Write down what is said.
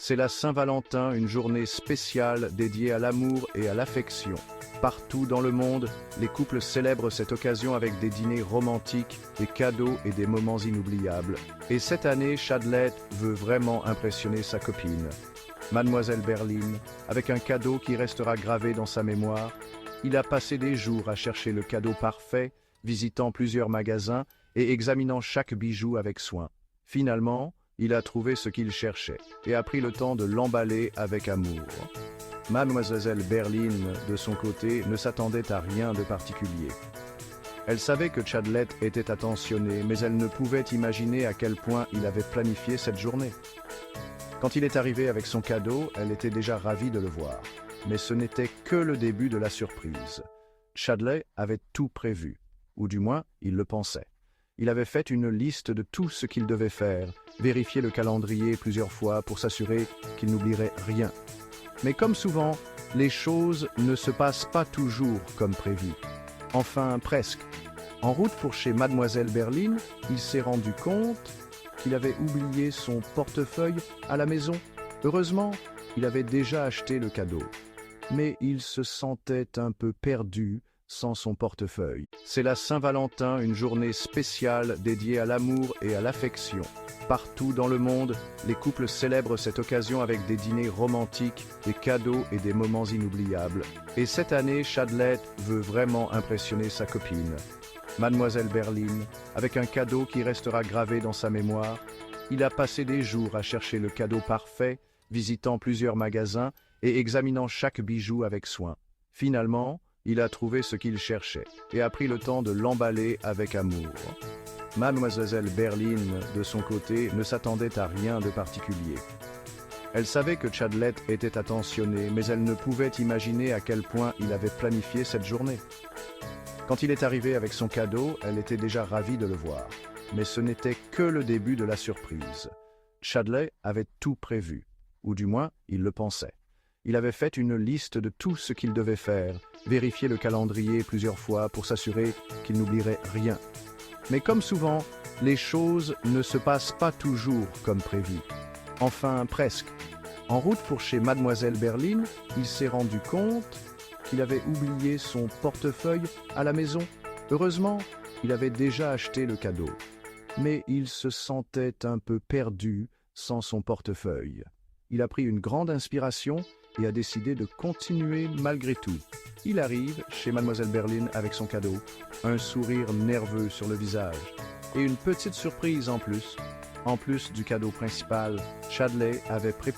C'est la Saint-Valentin, une journée spéciale dédiée à l'amour et à l'affection. Partout dans le monde, les couples célèbrent cette occasion avec des dîners romantiques, des cadeaux et des moments inoubliables. Et cette année, Chadley veut vraiment impressionner sa copine, Mademoiselle Berline, avec un cadeau qui restera gravé dans sa mémoire. Il a passé des jours à chercher le cadeau parfait, visitant plusieurs magasins et examinant chaque bijou avec soin. Finalement, il a trouvé ce qu'il cherchait et a pris le temps de l'emballer avec amour. Mademoiselle Berline, de son côté, ne s'attendait à rien de particulier. Elle savait que Chadley était attentionné, mais elle ne pouvait imaginer à quel point il avait planifié cette journée. Quand il est arrivé avec son cadeau, elle était déjà ravie de le voir. Mais ce n'était que le début de la surprise. Chadley avait tout prévu, ou du moins, il le pensait. Il avait fait une liste de tout ce qu'il devait faire, vérifié le calendrier plusieurs fois pour s'assurer qu'il n'oublierait rien. Mais comme souvent, les choses ne se passent pas toujours comme prévu. Enfin, presque. En route pour chez Mademoiselle Berline, il s'est rendu compte qu'il avait oublié son portefeuille à la maison. Heureusement, il avait déjà acheté le cadeau. Mais il se sentait un peu perdu sans son portefeuille. C'est la Saint-Valentin, une journée spéciale dédiée à l'amour et à l'affection. Partout dans le monde, les couples célèbrent cette occasion avec des dîners romantiques, des cadeaux et des moments inoubliables. Et cette année, Chadley veut vraiment impressionner sa copine, Mademoiselle Berline, avec un cadeau qui restera gravé dans sa mémoire. Il a passé des jours à chercher le cadeau parfait, visitant plusieurs magasins et examinant chaque bijou avec soin. Finalement, il a trouvé ce qu'il cherchait et a pris le temps de l'emballer avec amour. Mademoiselle Berline, de son côté, ne s'attendait à rien de particulier. Elle savait que Chadley était attentionné, mais elle ne pouvait imaginer à quel point il avait planifié cette journée. Quand il est arrivé avec son cadeau, elle était déjà ravie de le voir. Mais ce n'était que le début de la surprise. Chadley avait tout prévu, ou du moins, il le pensait. Il avait fait une liste de tout ce qu'il devait faire, vérifié le calendrier plusieurs fois pour s'assurer qu'il n'oublierait rien. Mais comme souvent, les choses ne se passent pas toujours comme prévu. Enfin, presque. En route pour chez Mademoiselle Berline, il s'est rendu compte qu'il avait oublié son portefeuille à la maison. Heureusement, il avait déjà acheté le cadeau. Mais il se sentait un peu perdu sans son portefeuille. Il a pris une grande inspiration et a décidé de continuer malgré tout. Il arrive chez Mademoiselle Berline avec son cadeau, un sourire nerveux sur le visage et une petite surprise en plus. En plus du cadeau principal, Chadley avait préparé